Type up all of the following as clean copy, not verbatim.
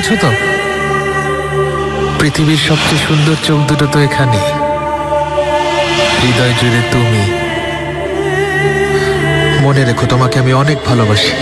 আছো তো? পৃথিবীর সবচেয়ে সুন্দর চোখ দুটো তো এখানে, হৃদয় জুড়ে তুমি। মনে রেখো, তোমাকে আমি অনেক ভালোবাসি।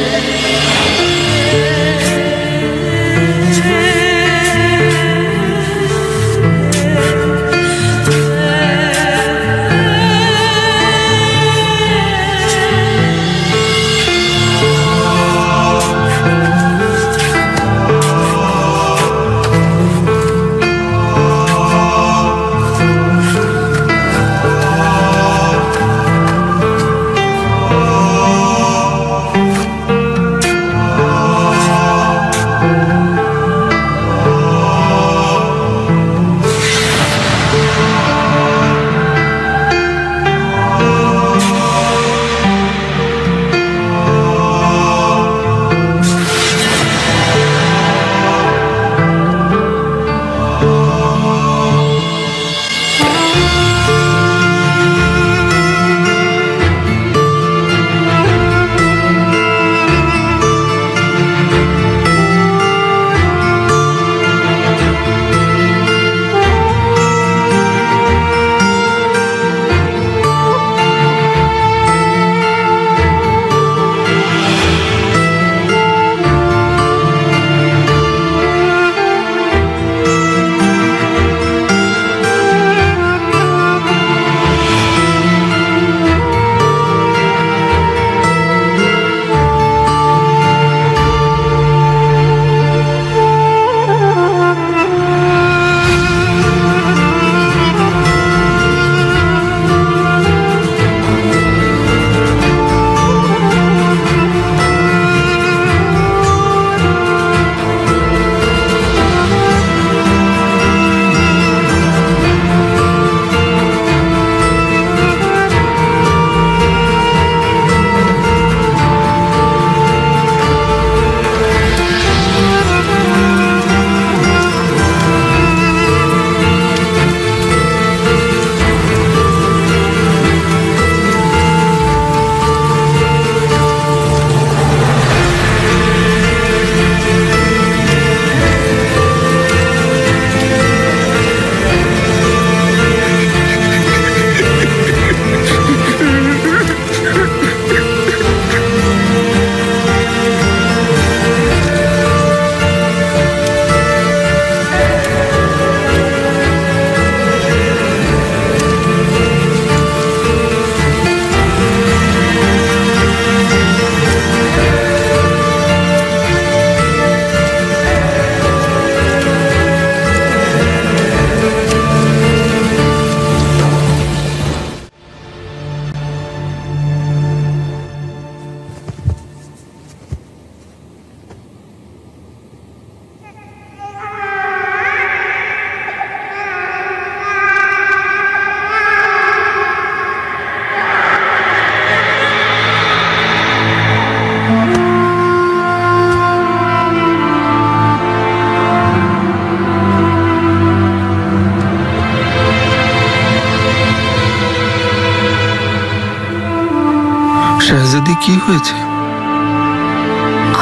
শাহজাদি, কি হয়েছে?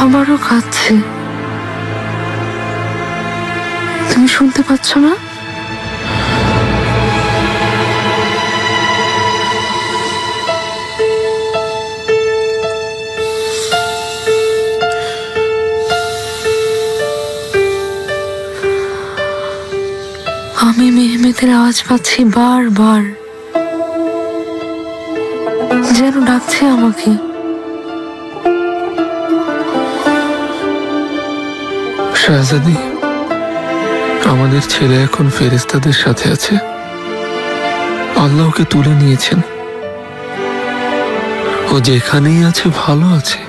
আমারও কাঁদছে। তুমি শুনতে পাচ্ছ না? আমি মেহমেদের আওয়াজ পাচ্ছি বারবার, যেন ডাকছে আমাকে। শাহজাদি, আমাদের ছেলে এখন ফেরেশতাদের সাথে আছে। আল্লাহকে তুলে নিয়েছেন। ও যেখানেই আছে ভালো আছে।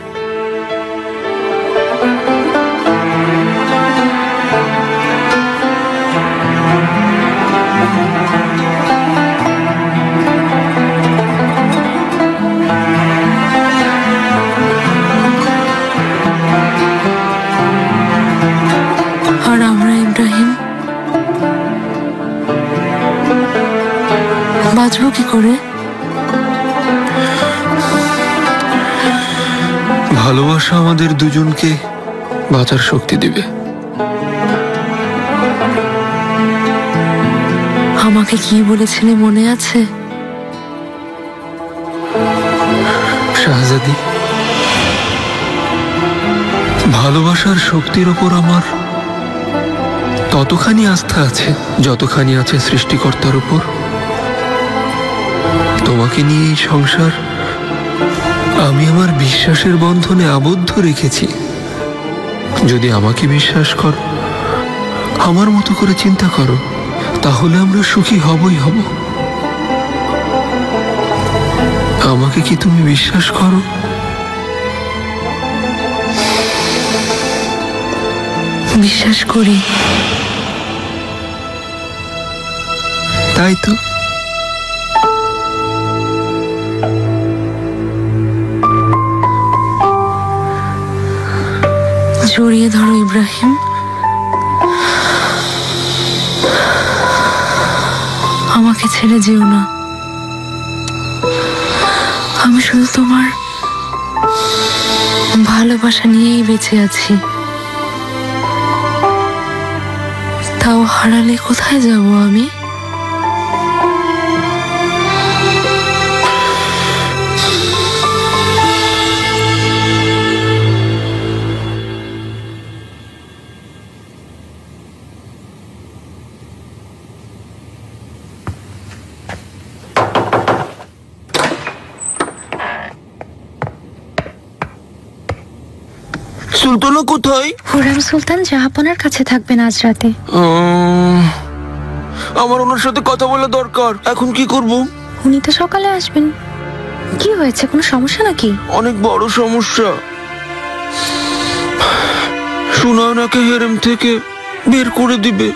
আর আমরা ইব্রাহিম বাঁচবো কি করে? ভালোবাসা আমাদের দুজনকে বাঁচার শক্তি দিবে। আমাকে কি বলেছিলে মনে আছে? শাহজাদি, ভালোবাসার শক্তির ওপর আমার ততখানি আস্থা আছে যতখানি আছে সৃষ্টিকর্তার উপর। তোমাকে নিয়ে এই সংসার আমি আমার বিশ্বাসের বন্ধনে আবদ্ধ রেখেছি। যদি আমাকে বিশ্বাস করো, আমার মতো করে চিন্তা করো, তাহলে আমরা সুখী হবই হব। আমাকে কি তুমি বিশ্বাস করো? বিশ্বাস করি। তাই তো। জড়িয়ে ধরো ইব্রাহিম। আমাকে ছেড়ে যেও না। আমি শুধু তোমার ভালোবাসা নিয়েই বেঁচে আছি। তাও হারালে কোথায় যাব আমি? সুলতানা কোথায়? হুররেম সুলতান জাহাপনার কাছে থাকবেন আজ রাতে। আমার ওনার সাথে কথা বলা দরকার। এখন কি করব? উনি তো সকালে আসবেন। কি হয়েছে, কোনো সমস্যা নাকি? অনেক বড় সমস্যা। সুনয়নাকে হেরেম থেকে বের করে দিবে।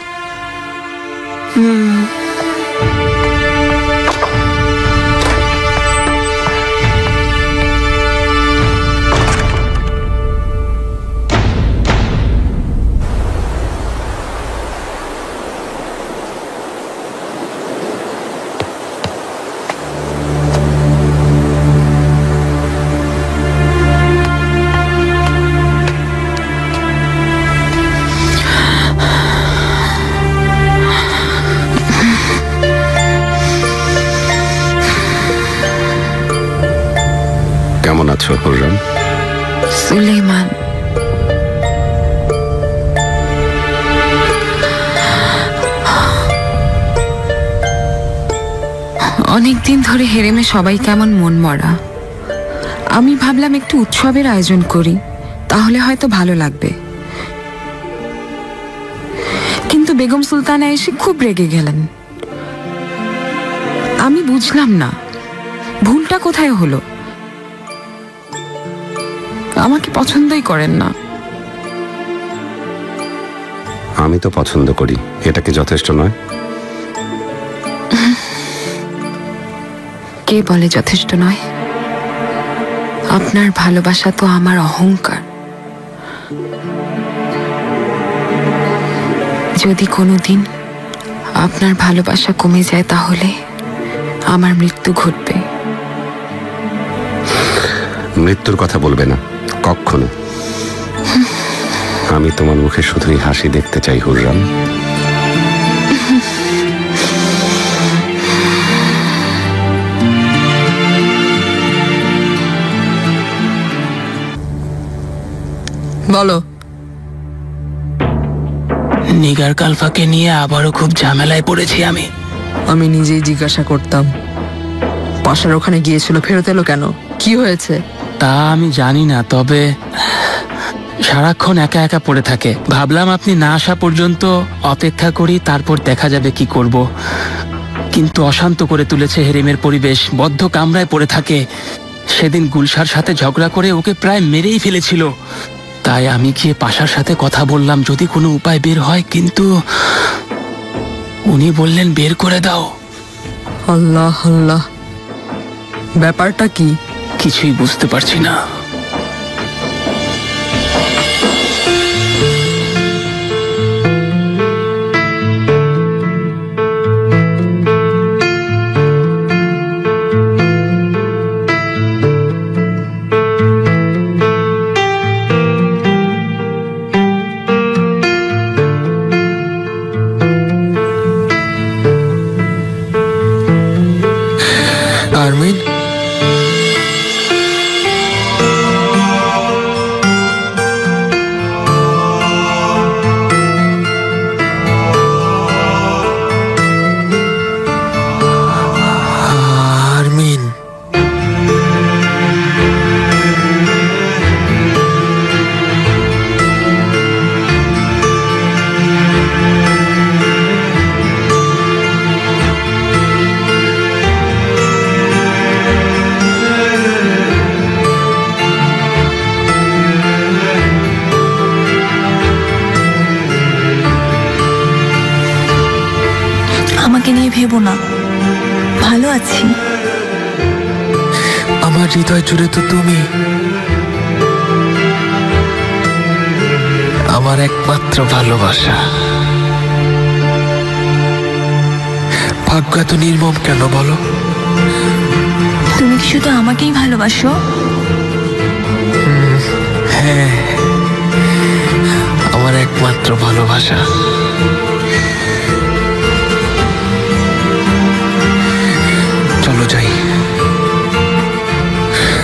কেমন আছো হুররেম? সুলেমান, অনেকদিন ধরে হেরেমে সবাই কেমন মন মরা। আমি ভাবলাম একটু উৎসবের আয়োজন করি, তাহলে হয়তো ভালো লাগবে। কিন্তু বেগম সুলতানা এসে খুব রেগে গেলেন। আমি বুঝলাম না ভুলটা কোথায় হলো। আমাকে পছন্দই করেন না। আমি তো পছন্দ করি, এটা কি যথেষ্ট নয়? কে বলে যথেষ্ট নয়? আপনার ভালোবাসা তো আমার অহংকার। যদি কোনোদিন আপনার ভালোবাসা কমে যায় তাহলে আমার মৃত্যু ঘটবে। মৃত্যুর কথা বলবে না কখনো। আমি তোমার মুখে শুধুই হাসি দেখতে চাই হুররেম। বলো। নিগার কালফাকে নিয়ে আবারও খুব ঝামেলায় পড়েছি আমি। আমি নিজেই জিজ্ঞাসা করতাম, পাশার ওখানে গিয়েছিল, ফেরত এলো কেন? কি হয়েছে? তা আমি জানি না, তবে সারাক্ষণ একা একা পড়ে থাকে। ভাবলাম আপনি না আসা পর্যন্ত অপেক্ষা করি, তারপর দেখা যাবে কি করব। কিন্তু অশান্ত করে তুলেছে হেরেমের পরিবেশ। বদ্ধ কামরায় পড়ে থাকে। সেদিন গুলশার সাথে ঝগড়া করে ওকে প্রায় মেরেই ফেলেছিল। তাই আমি গিয়ে পাশার সাথে কথা বললাম যদি কোনো উপায় বের হয়, কিন্তু উনি বললেন বের করে দাও। আল্লাহ আল্লাহ, ব্যাপারটা কি? কিছুই বুঝতে পারছি না। আমাকে নিয়ে ভেবো না, ভালো আছি। আমার হৃদয় জুড়ে তো তুমি, আমার একমাত্র ভালোবাসা। ভাগ্য এত নির্মম কেন বলো? তুমি কি শুধু আমাকেই ভালোবাসো? হ্যাঁ, আমার একমাত্র ভালোবাসা। চলো যাই,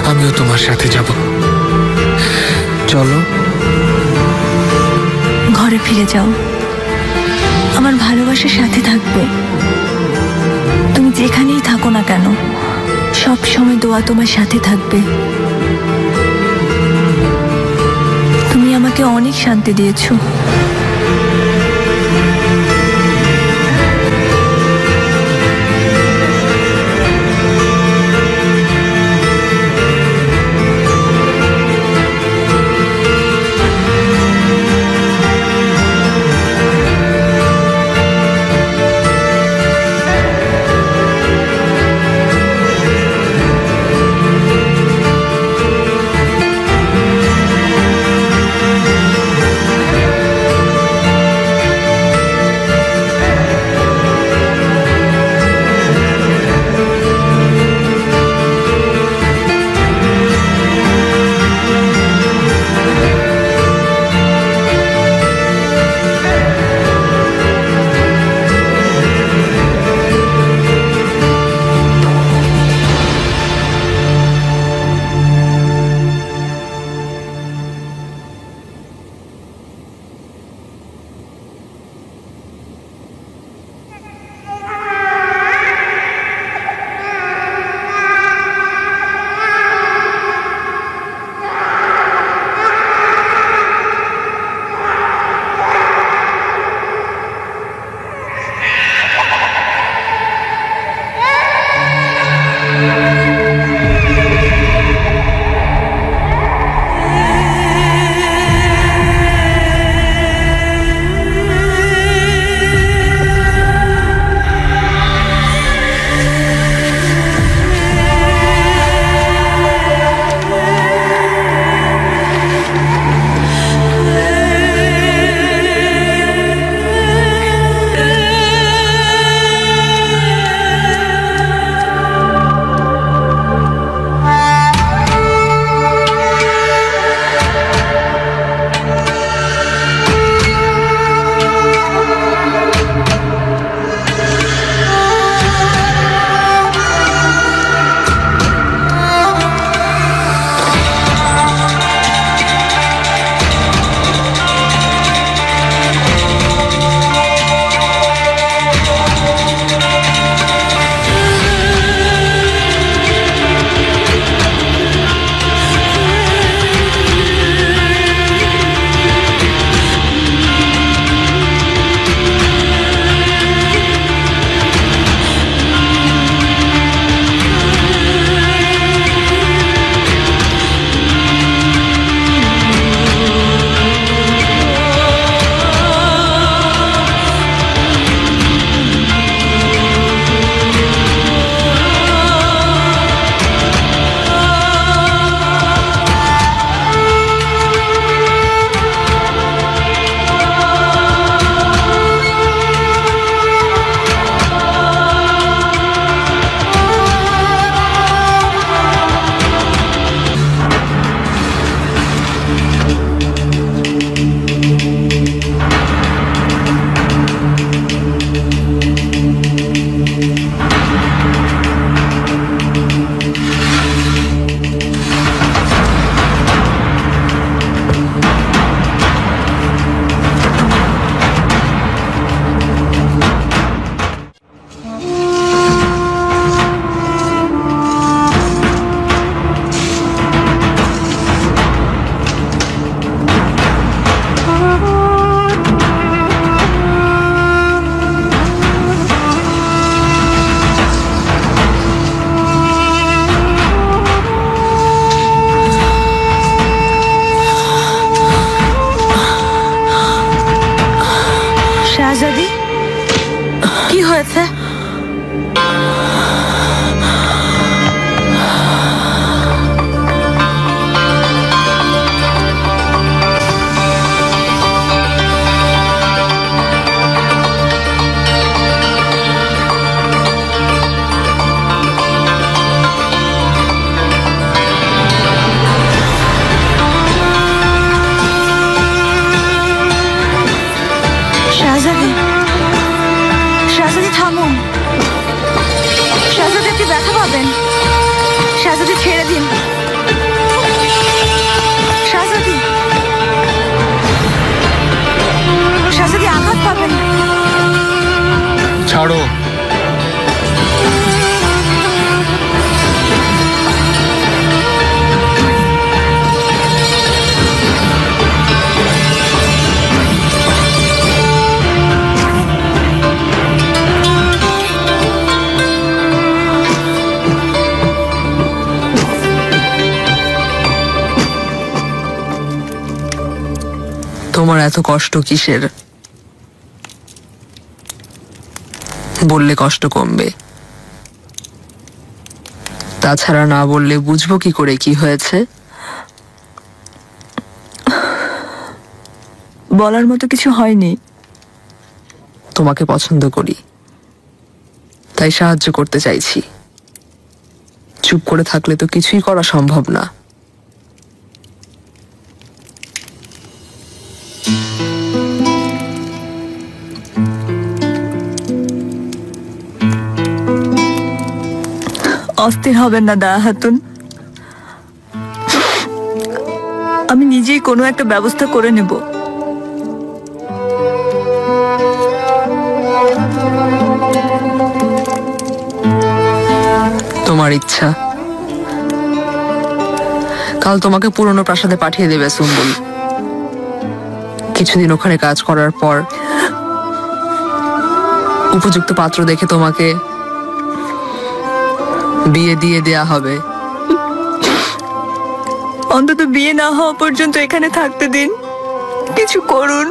আমিও তোমার সাথে যাব। চলো। ঘরে ফিরে যাও, আমার ভালোবাসার সাথে থাকবে। তুমি যেখানেই থাকো না কেন, সব সময় দোয়া তোমার সাথে থাকবে। তুমি আমাকে অনেক শান্তি দিয়েছো। কি হয়েছে? শাহজাদি, শাহজাদি থামুন। শাহজাদি আপনি ব্যথা পাবেন। শাহজাদি ছেড়ে দিন। শাহজাদি, শাহজাদি আঘাত পাবেন। ছাড়ো। তোমার এত কষ্ট কিসের? বললে কষ্ট কমবে। তাছাড়া না বললে বুঝবো কি করে কি হয়েছে? বলার মতো কিছু হয়নি। তোমাকে পছন্দ করি, তাই সাহায্য করতে চাইছি। চুপ করে থাকলে তো কিছুই করা সম্ভব না। অস্থির হবেন না দয়া হাতুন, আমি নিজেই কোনো একটা ব্যবস্থা করে নেব। তোমার ইচ্ছা। কাল তোমাকে পুরনো প্রাসাদে পাঠিয়ে দেবে সুম্বুল। কিছুদিন ওখানে কাজ করার পর উপযুক্ত পাত্র দেখে তোমাকে বিয়ে দিয়ে দেয়া হবে। অন্তত বিয়ে না হওয়া পর্যন্ত এখানে থাকতে দিন, কিছু করুন।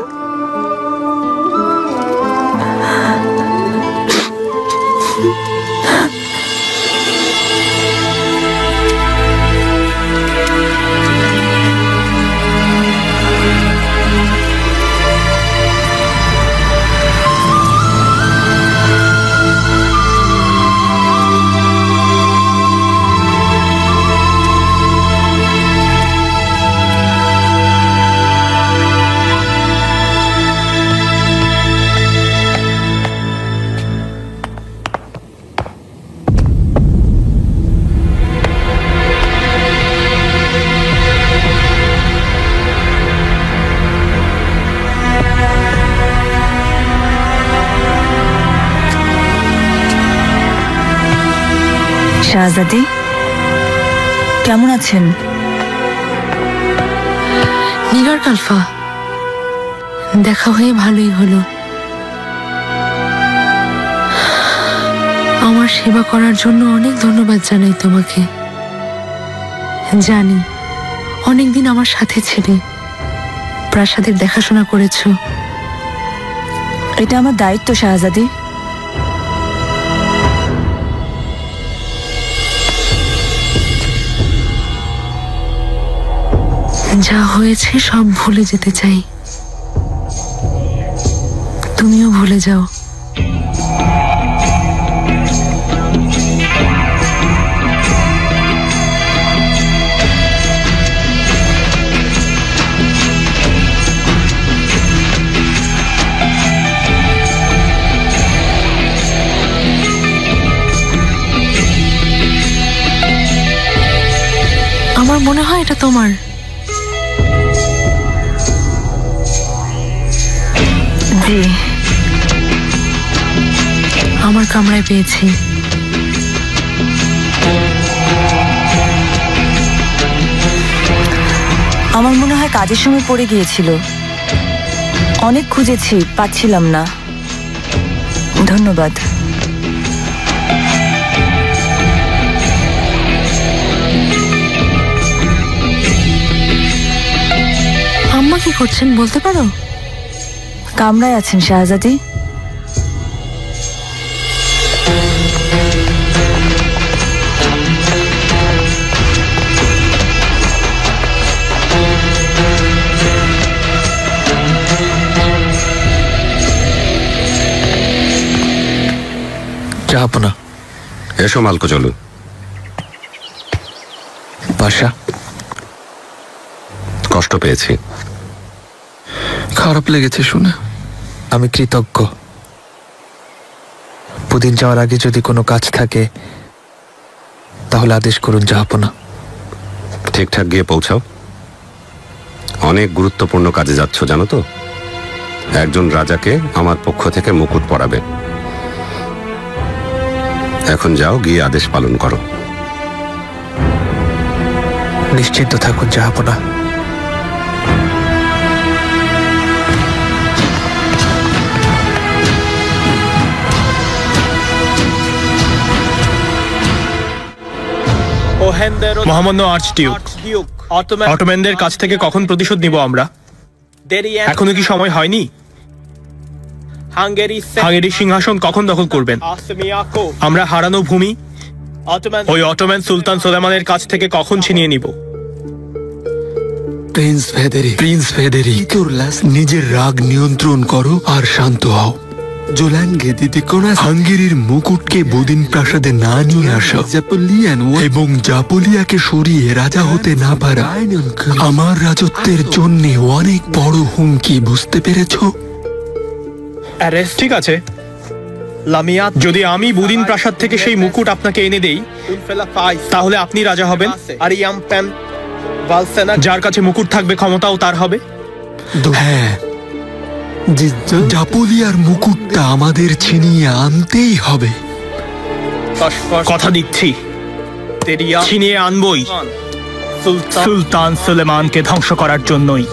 শাহজাদি, কেমন আছেন? নিগার কালফা, দেখা হয়ে ভালোই হলো। আমার সেবা করার জন্য অনেক ধন্যবাদ জানাই তোমাকে। জানি অনেকদিন আমার সাথে ছিলে, প্রাসাদের দেখাশোনা করেছো। এটা আমার দায়িত্ব শাহজাদি। যা হয়েছে সব ভুলে যেতে চাই, তুমিও ভুলে যাও। আমার মনে হয় এটা তোমার। জি, আমার কামরায় পেয়েছি। আমার মনে হয় কাজের সময় পড়ে গিয়েছিল। অনেক খুঁজেছি, পাচ্ছিলাম না। ধন্যবাদ। আম্মা কি করছেন বলতে পারো? কামরায় আছেন শাহজাদি। জাহাপনা। এসো মালকো, চলো। বাসা কষ্ট পেয়েছি। খারাপ লেগেছে শুনে। আমি কৃতজ্ঞ। পুদিন যাওয়ার আগে যদি কোনো কাজ থাকে তাহলে আদেশ করুন জাহাপনা। ঠিকঠাক গিয়ে পৌঁছাও। অনেক গুরুত্বপূর্ণ কাজে যাচ্ছ জানো তো। একজন রাজাকে আমার পক্ষ থেকে মুকুট পরাবে। এখন যাও, গিয়ে আদেশ পালন করো। নিশ্চিন্ত থাকুন জাহাপনা। মহামান্য আর্চডিউক, অটোম্যানদের কাছ থেকে কখন প্রতিশোধ নিব আমরা? এখনো কি সময় হয়নি? হাঙ্গেরির সিংহাসন কখন দখল করবেন? আমরা হারানো ভূমি ওই অটোম্যান সুলতান সুলেমানের কাছ থেকে কখন ছিনিয়ে নিব? প্রিন্স ফেদেরি, নিজের রাগ নিয়ন্ত্রণ করো আর শান্ত হও। হাঙ্গেরির মুকুটকে বুদিন প্রাসাদে না নিয়ে আসা এবং জাপোলিয়াকে সরিয়ে রাজা হতে না পারা আমার রাজত্বের জন্য অনেক বড় হুমকি, বুঝতে পেরেছো? ঠিক আছে, যদি আমি বুদিন প্রাসাদ থেকে সেই মুকুট আপনাকে এনে দেই তাহলে আপনি রাজা হবেন, যার কাছে মুকুট থাকবে ক্ষমতাও তার হবে। হ্যাঁ, জাপোলিয়ার মুকুটটা আমাদের ছিনিয়ে আনতেই হবে। কথা দিচ্ছি, ছিনিয়ে আনবই, সুলতান সুলেমানকে ধ্বংস করার জন্যই।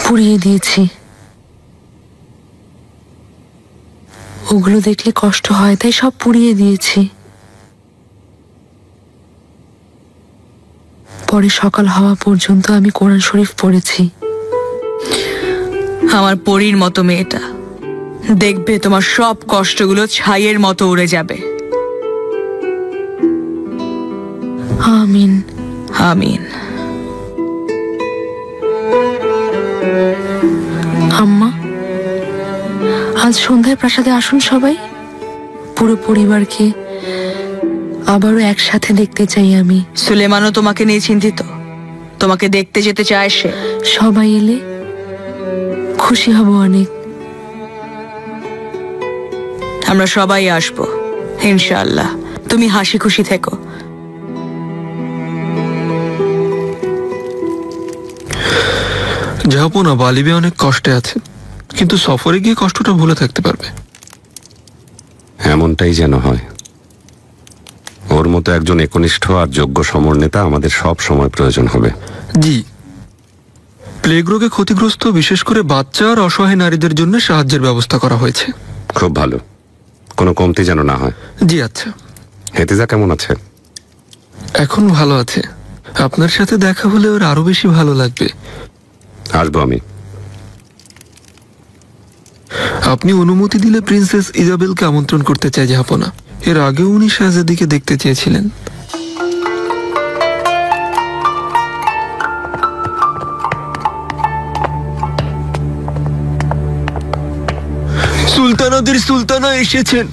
পুড়িয়ে দিয়েছি। ওগুলো দেখলে কষ্ট হয় তাই সব পুড়িয়ে দিয়েছি। পরে সকাল হওয়া পর্যন্ত আমি কোরআন শরীফ পড়েছি। আমার পরীর মতো মেয়েটা, দেখবে তোমার সব কষ্টগুলো ছাইয়ের মতো উড়ে যাবে। আমিন। আমিন। আম্মা, আজ সন্ধ্যায় প্রাসাদে আসুন সবাই। পুরো পরিবারকে আবারও একসাথে দেখতে চাই আমি। সুলেমানও তোমাকে নিয়ে চিন্তিত, তোমাকে দেখতে যেতে চায় সে। সবাই এলে খুশি হব অনেক। আমরা সবাই আসবো ইনশাআল্লাহ। তুমি হাসি খুশি থেকো। জাহাপনা, বালিবে অনেক কষ্টে আছে, কিন্তু সফরে গিয়ে কষ্টটা ভুলে থাকতে পারবে। এমনটাই যেন হয়। ওর মতো একজন একনিষ্ঠ আর যোগ্য সমরনেতা আমাদের সব সময় প্রয়োজন হবে। জি, প্লেগ রোগে ক্ষতিগ্রস্ত বিশেষ করে বাচ্চা আর অসহায় নারীদের জন্য সাহায্যের ব্যবস্থা করা হয়েছে। খুব ভালো, কোনো কমতি যেন না হয়। জি আচ্ছা। হেতিজা কেমন আছে? এখন ভালো আছে। আপনার সাথে দেখা হলে ওর আরো বেশি ভালো লাগবে। আসবো আমি। আপনি অনুমতি দিলে প্রিন্সেস ইজাবেলকে আমন্ত্রণ করতে চাই জাহাপনা। এর আগেও উনি শাহজাদিকে দেখতে চেয়েছিলেন। সুলতানাদের সুলতানা এসেছেন।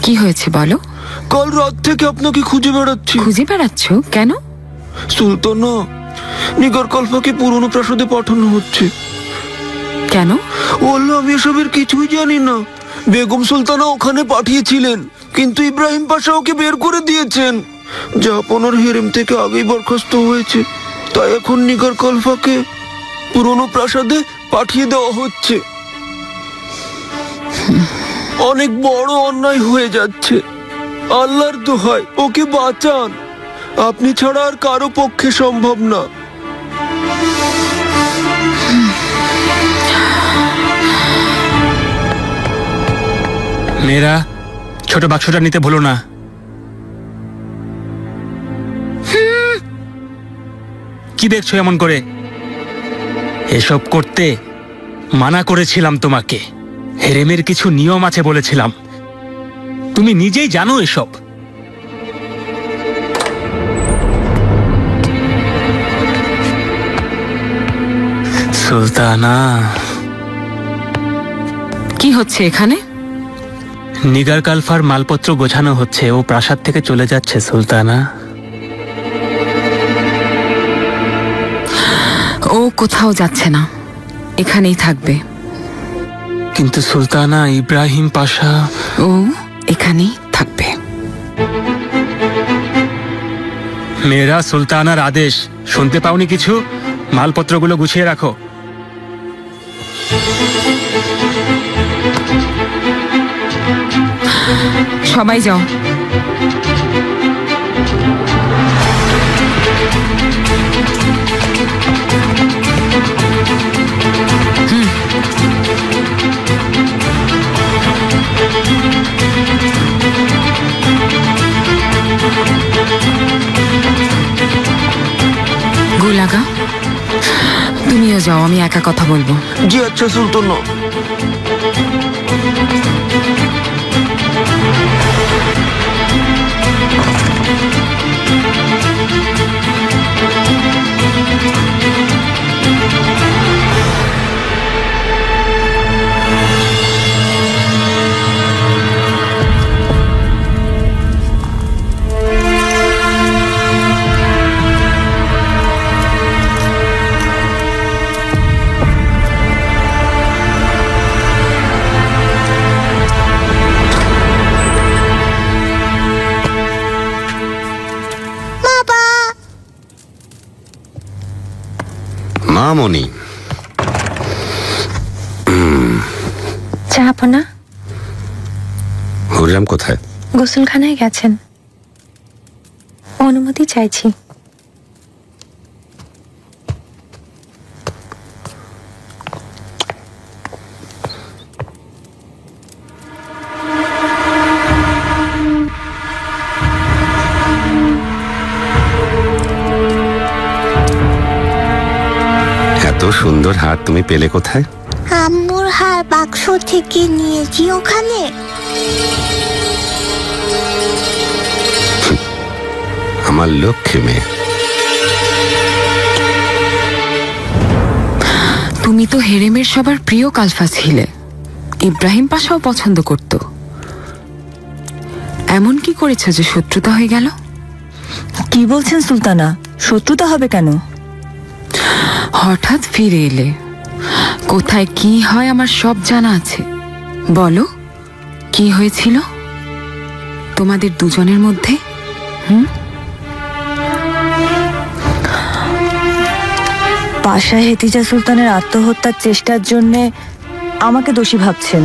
কি হয়েছে বলো? কাল রাত থেকে আপনাকে খুঁজে বেড়াচ্ছি। খুঁজে বেড়াচ্ছ কেন? সুলতানা, নিগার কল্পাকে পুরনো প্রাসাদে পাঠানো হচ্ছে। কেন? বললো আমি এসবের কিছুই জানি না। বেগম সুলতানা ওখানে পাঠিয়েছিলেন, কিন্তু ইব্রাহিম পাশা ওকে বের করে দিয়েছেন। জাহাপনার হেরেম থেকে আগেই বরখাস্ত হয়েছে, তাই এখন নিগার কল্পাকে পুরনো প্রাসাদে পাঠিয়ে দেওয়া হচ্ছে। অনেক বড় অন্যায় হয়ে যাচ্ছে। আল্লাহর দোহাই ওকে বাঁচান। আপনি ছাড়া আর কারো পক্ষে সম্ভব না। মেয়েরা, ছোট বাক্সটা নিতে ভুলো না। কি দেখছো এমন করে? এসব করতে মানা করেছিলাম তোমাকে। হেরেমের কিছু নিয়ম আছে বলেছিলাম, তুমি নিজেই জানো এসব। সুলতানা, কি হচ্ছে এখানে? নিগার কালফার মালপত্র গোছানো হচ্ছে। ও প্রাসাদ থেকে চলে যাচ্ছে সুলতানা। ও কোথাও যাচ্ছে না, এখানেই থাকবে। কিন্তু সুলতানা, ইব্রাহিম পাশা। ও এখানেই থাকবে। মেয়েরা, সুলতানার আদেশ শুনতে পাওনি কিছু? মালপত্রগুলো গুছিয়ে রাখো। সবাই যাও। গুলাগা, তুমিও যাও, আমি একা কথা বলবো। জি আচ্ছা সুলতানা। মামনি, চাহাবো না? হুররাম কোথায়? গোসলখানায় গেছেন, অনুমতি চাইছি। এত সুন্দর হার তুমি পেলে কোথায়? আম্মুর হার বাক্স থেকে নিয়েছি ওখানে। আমার লক্ষ্মী মেয়ে। তুমি তো হেরেমের সবার প্রিয় কালফা ছিলে। ইব্রাহিম পাশাও পছন্দ করত। এমন কি করেছে যে শত্রুতা হয়ে গেল? কি বলছেন সুলতানা? শত্রুতা হবে কেন? হঠাৎ ফিরে এলে, কোথায় কি হয় আমার সব জানা আছে। বলো, কি হয়েছিল তোমাদের দুজনের মধ্যে? পাশা হেতিজা সুলতানের আত্মহত্যার চেষ্টার জন্য আমাকে দোষী ভাবছেন,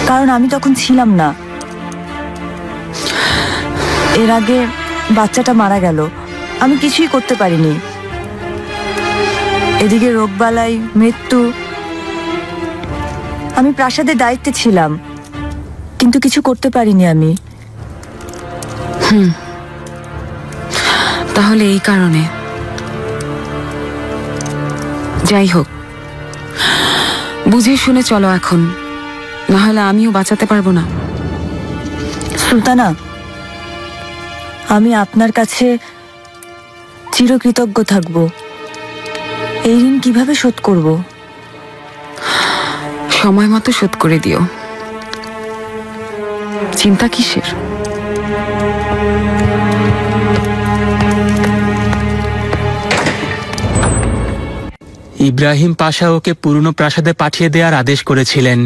কারণ আমি তখন ছিলাম না। এর আগে বাচ্চাটা মারা গেল, আমি কিছুই করতে পারিনি। এদিকে রোগবালাই, মৃত্যু। আমি প্রাসাদের দায়িত্বে ছিলাম, কিন্তু কিছু করতে পারিনি আমি। তাহলে এই কারণে। যাই হোক, বুঝে শুনে চলো এখন, না হলে আমিও বাঁচাতে পারবো না। সুলতানা, আমি আপনার কাছে চিরকৃতজ্ঞ থাকব। এই ঋণ কিভাবে শোধ করব? সময় মতো শোধ করে দিও। চিন্তা কিসের? ইব্রাহিম পাশা ওকে পুরনো প্রাসাদে পাঠিয়ে দেওয়ার আদেশ করেছিলেন।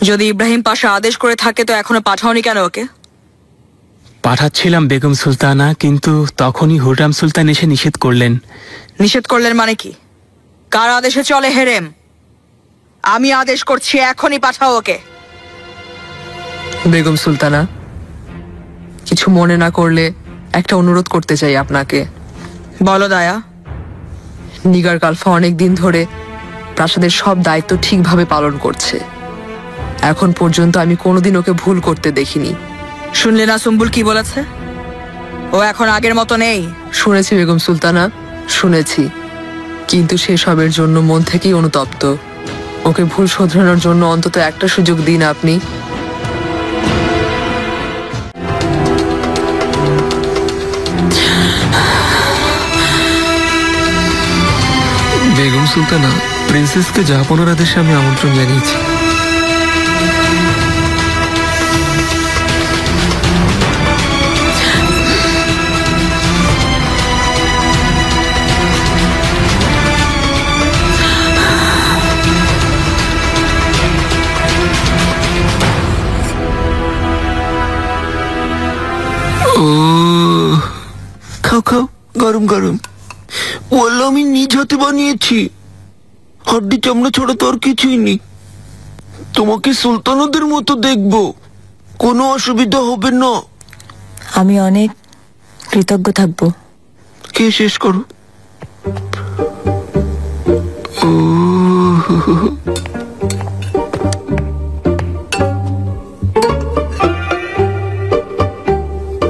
যদি ইব্রাহিম পাশা আদেশ করে থাকে তো এখনো পাঠাওনি কেন ওকে? পাঠাচ্ছিলাম বেগম সুলতানা, কিন্তু তখনই হুররাম সুলতান এসে নিষেধ করলেন। নিষেধ করলেন মানে কি? কার আদেশে চলে হেরেম? আমি আদেশ করছি, এখনই পাঠাও ওকে। বেগম সুলতানা, কিছু মনে না করলে একটা অনুরোধ করতে চাই আপনাকে। বলো দায়া। নিগার কালফা অনেক দিন ধরে প্রাসাদের সব দায়িত্ব ঠিকভাবে পালন করছে। এখন পর্যন্ত আমি কোনোদিন ওকে ভুল করতে দেখিনি। শুনলে না সুম্বুল কি বলেছে? ও এখন আগের মতো নেই। শুনেছি বেগম সুলতানা, শুনেছি, কিন্তু সেসবের জন্য মন থেকেই অনুতপ্ত। ওকে ভুল শোধরানোর জন্য অন্তত একটা সুযোগ দিন আপনি। সুলতানা, প্রিন্সেসকে জাহাপনার আদেশে আমি আমন্ত্রণ জানিয়েছি। ও খাও খাও, গরম গরম। বললো আমি নিজ হাতে বানিয়েছি, হাড্ডি চামড়া ছাড়া তো আর কিছুই নেই। তোমাকে সুলতানদের মতো দেখবো, কোনো অসুবিধা হবে না। আমি অনেক কৃতজ্ঞ থাকবো। কে শেষ করো। ও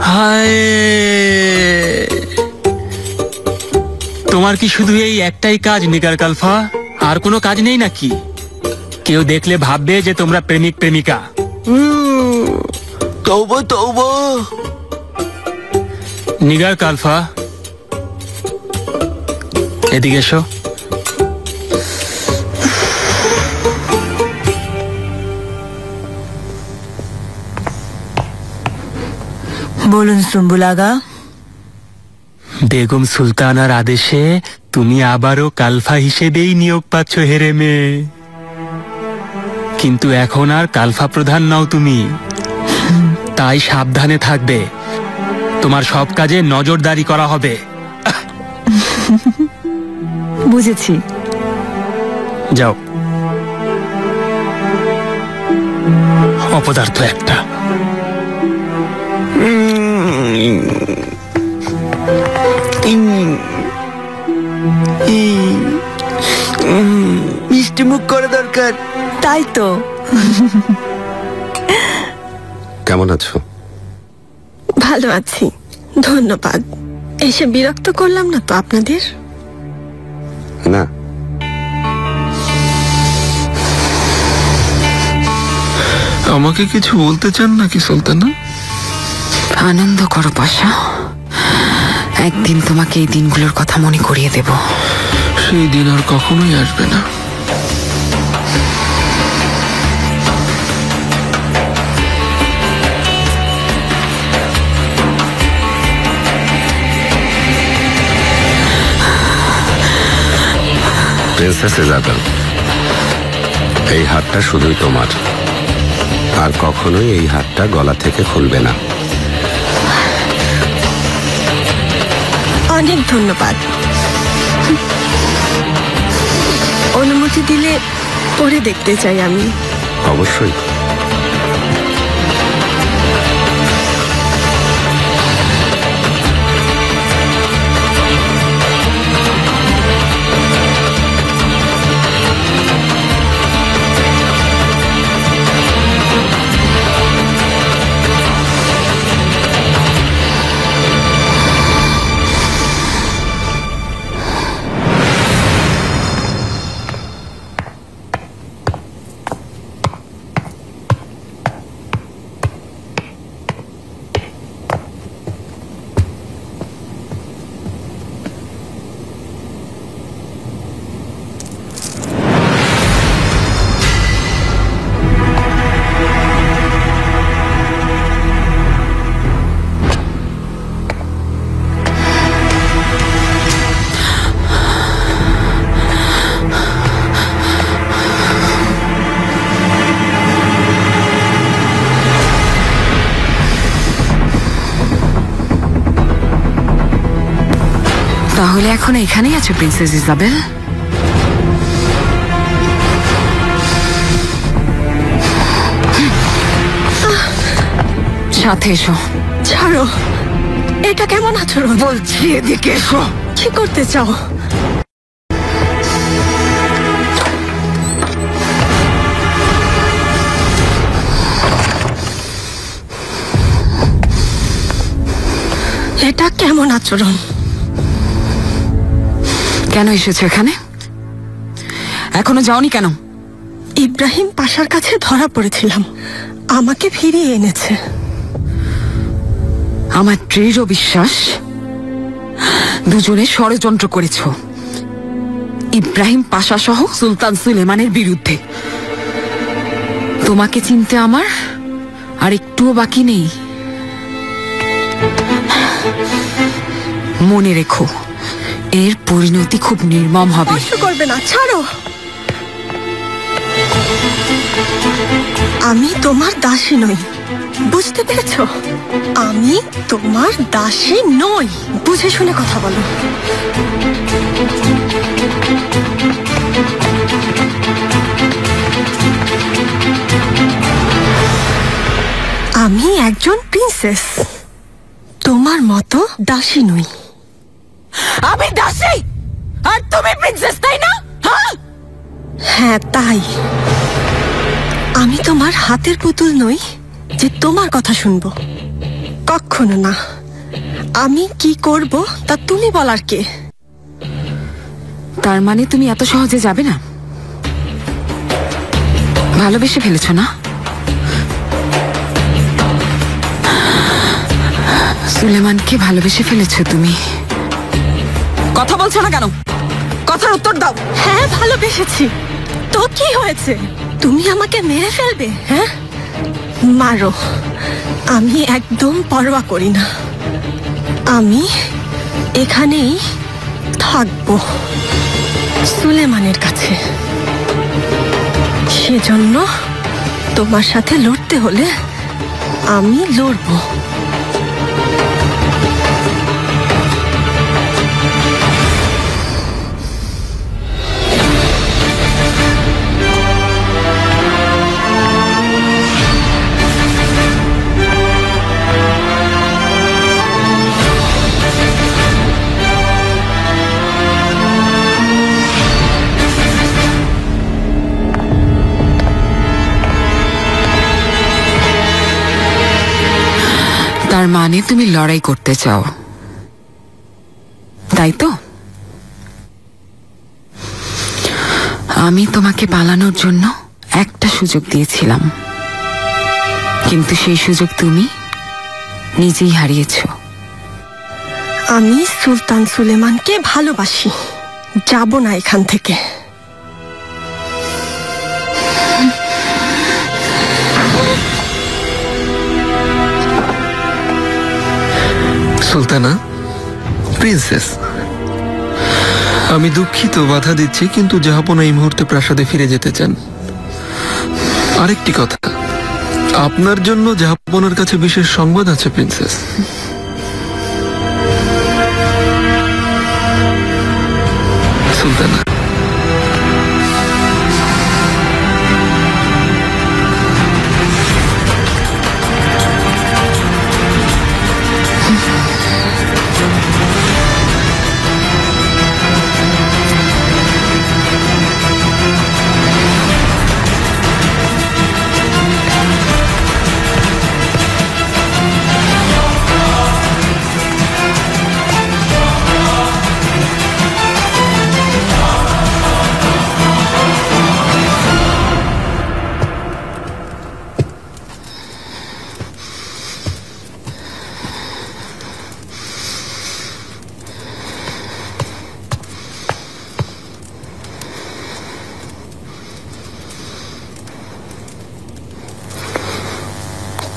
হায়, তোমার কি শুধু এই একটাই কাজ নিগার কালফা? আর কোনো কাজ নেই নাকি? কেউ দেখলে ভাববে যে তোমরা প্রেমিক প্রেমিকা। তওবা তওবা। নিগার কালফা, এদিকে এসো। বলুন সুম্বুল আগা। বেগম সুলতানার আদেশে তুমি আবারও কালফা হিসেবেই নিয়োগ পাচ্ছ হেরেমে। কিন্তু এখন আর কালফা প্রধান নও তুমি, তাই সাবধানে থাকবে। তোমার সব কাজে নজরদারি করা হবে। বুঝেছি। যাও। অপদার্থ একটা। মিষ্টি মুখ করা দরকার। তাই তো। কেমন আছো? ভালো আছি, ধন্যবাদ। এসে বিরক্ত করলাম না তো আপনাদের? না, আমাকে কিছু বলতে চান নাকি সুলতানা? আনন্দ করো পাশা, একদিন তোমাকে এই দিনগুলোর কথা মনে করিয়ে দেব। সেই দিন আর কখনোই আসবে না। প্রিন্সেস ইজাবেল, এই হাতটা শুধুই তোমার, আর কখনোই এই হাতটা গলা থেকে খুলবে না। অনেক ধন্যবাদ। অনুমতি দিলে পরে দেখতে চাই আমি। অবশ্যই। তাহলে এখন এখানেই আছো প্রিন্সেস ইজাবেল? সাথে এসো। ছাড়ো, এটা কেমন আচরণ? বলছি এদিকে এসো। কি করতে চাও? এটা কেমন আচরণ? কেন এসেছো এখানে? এখনো যাওনি কেন? ইব্রাহিম পাশার কাছে ধরা পড়েছিলাম, আমাকে ফিরিয়ে এনেছে। আমার দৃঢ় বিশ্বাস দুজনে ষড়যন্ত্র করেছো, ইব্রাহিম পাশা সহ সুলতান সুলেমানের বিরুদ্ধে। তোমাকে চিনতে আমার আর একটুও বাকি নেই। মনে রেখো, এর পরিণতি খুব নির্মম হবে। স্পর্শ করবে না, ছাড়ো। আমি তোমার দাসী নই, বুঝতে পেরেছ? আমি তোমার দাসী নই। বুঝে শুনে কথা বলো। আমি একজন প্রিন্সেস, তোমার মতো দাসী নই। আমি দাসী আর তুমি প্রিন্সেস, তাই না? হ্যাঁ, তাই। আমি তোমার হাতের পুতুল নই যে তোমার কথা শুনবো, কখনো না। আমি কি করব তা তুমি বলার কে? তার মানে তুমি এত সহজে যাবে না? ভালোবেসে ফেলেছ না? সুলেমানকে ভালোবেসে ফেলেছ তুমি। কথা বলছো না কেন? কথার উত্তর দাও। হ্যাঁ, ভালোবেসেছি। তো কি হয়েছে? তুমি আমাকে মেরে ফেলবে? হ্যাঁ, মারো, আমি একদম পরোয়া করি না। আমি এখানেই থাকবো, সুলেমানের কাছে। সেজন্য তোমার সাথে লড়তে হলে আমি লড়বো। তার মানে তুমি লড়াই করতে চাও, তাই তো? আমি তোমাকে পালানোর জন্য একটা সুযোগ দিয়েছিলাম, কিন্তু সেই সুযোগ তুমি নিজেই হারিয়েছ। আমি সুলতান সুলেমানকে ভালোবাসি, যাব না এখান থেকে। সুলতানা, প্রিন্সেস, আমি দুঃখিত বাধা দিচ্ছি, কিন্তু জাহাপনা এই মুহূর্তে প্রাসাদে ফিরে যেতে চান। আরেকটি কথা, আপনার জন্য জাহাপনার কাছে বিশেষ সংবাদ আছে প্রিন্সেস। সুলতানা,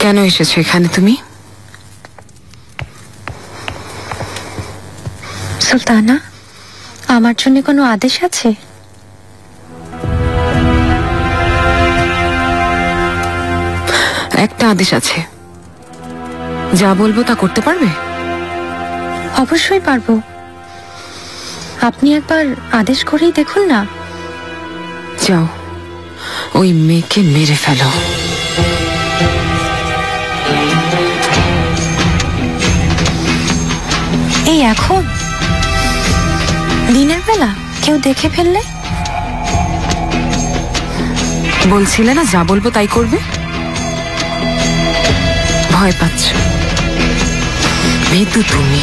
কেন এসেছো এখানে তুমি? সুলতানা, আমার জন্য কোনো আদেশ আছে? একটা আদেশ আছে, যা বলবো তা করতে পারবে? অবশ্যই পারবো। আপনি একবার আদেশ করেই দেখুন না। যাও, ওই মেয়েকে মেরে ফেলো। এই এখন দিনের বেলা কেউ দেখে ফেললে? বলছিলে না যা বলবো তাই করবে? ভয় পাচ্ছ? ভীতু তুমি।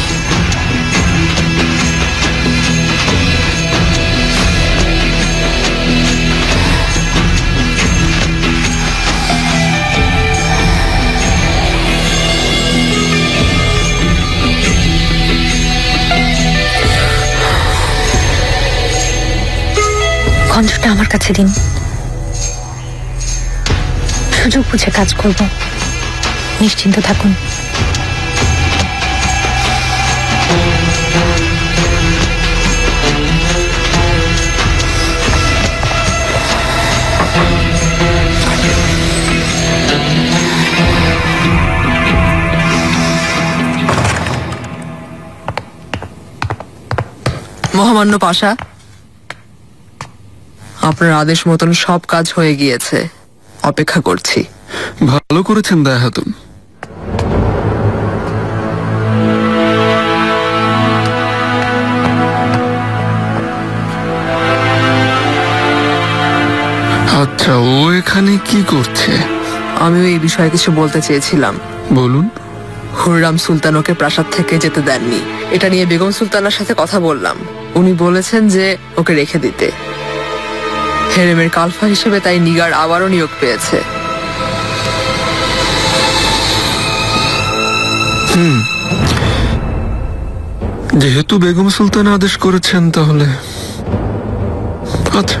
অঞ্জুটা আমার কাছে দিন, সুযোগ বুঝে কাজ করব, নিশ্চিন্ত থাকুন। মহামান্য পাশা, আপনার আদেশ মতন সব কাজ হয়ে গিয়েছে, অপেক্ষা করছি। ভালো করেছেন দায়া হাতুন। আচ্ছা, ও এখানে কি করছে? আমিও এই বিষয়ে কিছু বলতে চেয়েছিলাম। বলুন। হুররাম সুলতান ওকে প্রাসাদ থেকে যেতে দেননি, এটা নিয়ে বেগম সুলতানার সাথে কথা বললাম। উনি বলেছেন যে ওকে রেখে দিতে। হেরেমের কালফা হিসেবে তাই নিগার আবারও নিয়োগ পেয়েছে। যেহেতু বেগম সুলতান আদেশ করেছেন তাহলে আচ্ছা।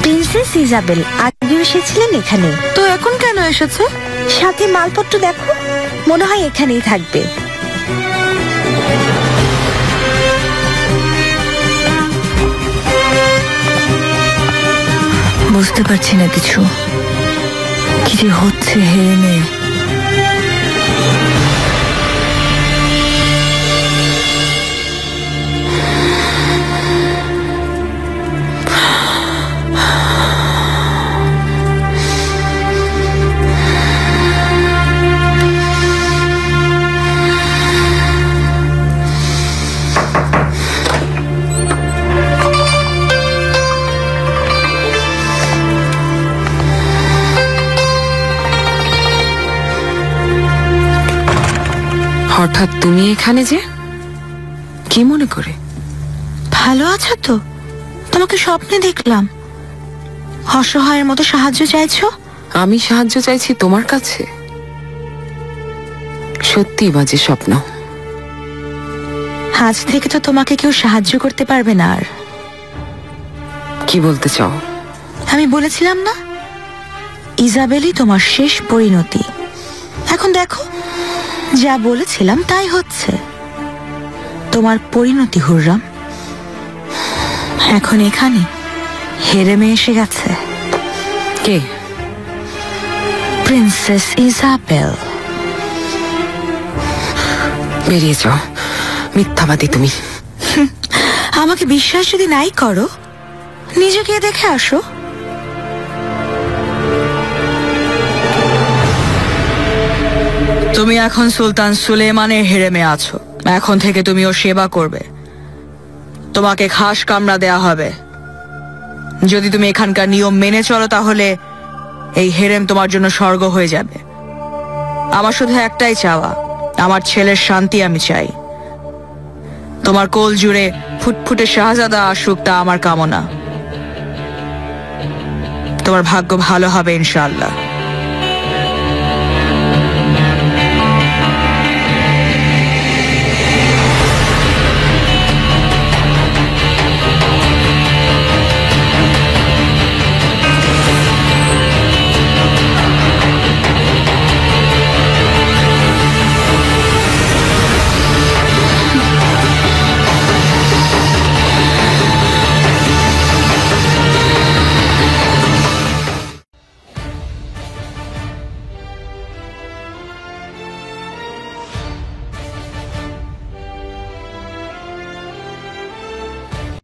প্রিন্সেস ইজাবেল আগেও এসেছিলেন এখানে, তো এখন কেন এসেছে? সাথে মালপত্র দেখো, মনে হয় এখানেই থাকবে। বুঝতে পারছি না কিছু, কি যে হচ্ছে হেরেমে। হঠাৎ তুমি এখানে যে, কি মনে করে? ভালো আছো তো? তোমাকে স্বপ্নে দেখলাম, অসহায়ের মতো সাহায্য চাইছো। আমি সাহায্য চাইছি তোমার কাছে? সত্যি বাজে স্বপ্ন। আজ থেকে তো তোমাকে কেউ সাহায্য করতে পারবে না আর। কি বলতে চাও? আমি বলেছিলাম না, ইজাবেলই তোমার শেষ পরিণতি। এখন দেখো, যা বলেছিলাম তাই হচ্ছে। তোমার পরিণতি হুররাম এখন এখানে হেরেমে এসে গেছে। কে? Princess Isabel. বেরিয়ে যাও, মিথ্যাবাদী তুমি। আমাকে বিশ্বাস যদি নাই করো, নিজেকে দেখে আসো। তুমি এখন সুলতান সুলেমানের হেরেমে আছো, এখন থেকে তুমি ওর সেবা করবে। তোমাকে খাস কামরা দেয়া হবে। যদি তুমি এখানকার নিয়ম মেনে চলো তাহলে এই হেরেম তোমার জন্য স্বর্গ হয়ে যাবে। আমার শুধু একটাই চাওয়া, আমার ছেলের শান্তি আমি চাই। তোমার কোল জুড়ে ফুটফুটে শাহজাদা আসুক, তা আমার কামনা। তোমার ভাগ্য ভালো হবে ইনশাআল্লাহ।